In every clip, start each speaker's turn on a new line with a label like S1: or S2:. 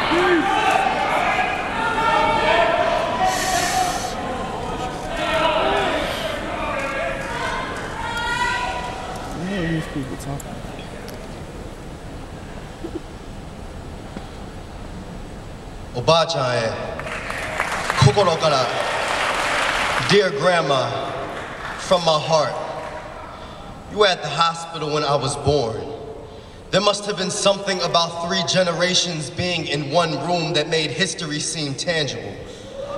S1: What are these people talking about?
S2: Oba-chan, kokoro kara, dear grandma, from my heart. You were at the hospital when I was born. There must have been something about 3 generations being in one room that made history seem tangible.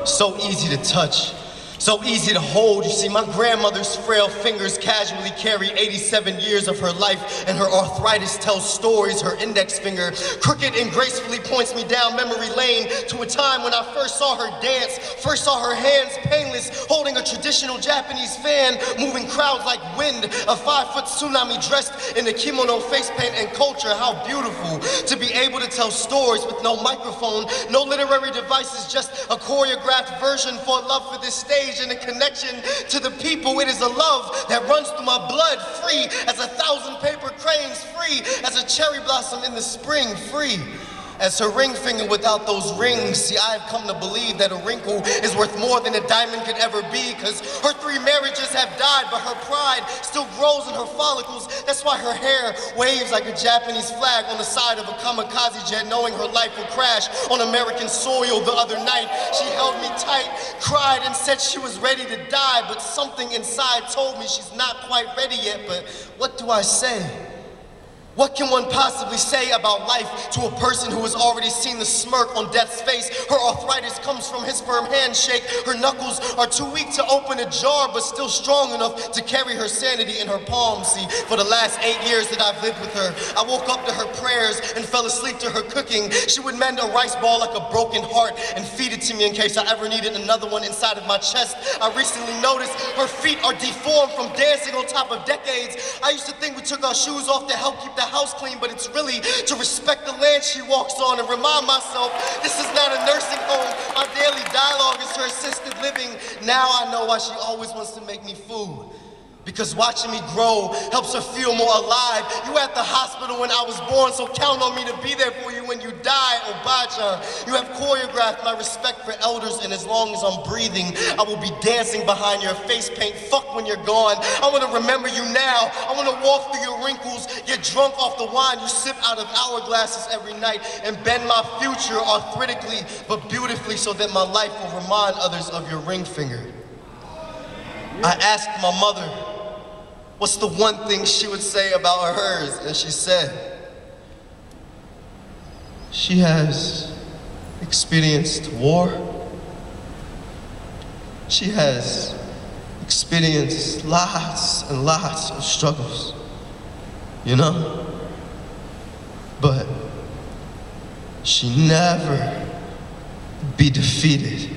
S2: So easy to touch, so easy to hold. You see, my grandmother's frail fingers casually carry 87 years of her life, and her arthritis tells stories. Her index finger, crooked and gracefully, points me down memory lane to a time when I first saw her dance, first saw her hands painless, holding a traditional Japanese fan, moving crowds like wind, a 5-foot tsunami dressed in the kimono, face paint, and culture. How beautiful to be able to tell stories with no microphone, no literary devices, just a choreographed version for love for this stage and a connection to the people. It is a love that runs through my blood, free as 1,000 paper cranes, free as a cherry blossom in the spring, free as her ring finger without those rings. See, I've come to believe that a wrinkle is worth more than a diamond could ever be, because her 3 marriages have died, but her pride still grows in her follicles. That's why her hair waves like a Japanese flag on the side of a kamikaze jet, knowing her life will crash on American soil. The other night, she held me tight, cried, and said she was ready to die, but something inside told me she's not quite ready yet. But what do I say? What can one possibly say about life to a person who has already seen the smirk on death's face? Her arthritis comes from his firm handshake. Her knuckles are too weak to open a jar, but still strong enough to carry her sanity in her palms. See, for the last 8 years that I've lived with her, I woke up to her prayers and fell asleep to her cooking. She would mend a rice ball like a broken heart and feed it to me in case I ever needed another one inside of my chest. I recently noticed her feet are deformed from dancing on top of decades. I used to think we took our shoes off to help keep the house clean, but it's really to respect the land she walks on and remind myself this is not a nursing home. Our daily dialogue is her assisted living. Now I know why she always wants to make me food. Because watching me grow helps her feel more alive. You were at the hospital when I was born, so count on me to be there for you when you die, Oba-chan. You have choreographed my respect for elders, and as long as I'm breathing, I will be dancing behind your face paint. Fuck when you're gone. I want to remember you now. I want to walk through your wrinkles, get drunk off the wine you sip out of hourglasses every night, and bend my future arthritically but beautifully so that my life will remind others of your ring finger. I asked my mother, what's the one thing she would say about hers? And she said, she has experienced war. She has experienced lots and lots of struggles, you know? But she never be defeated.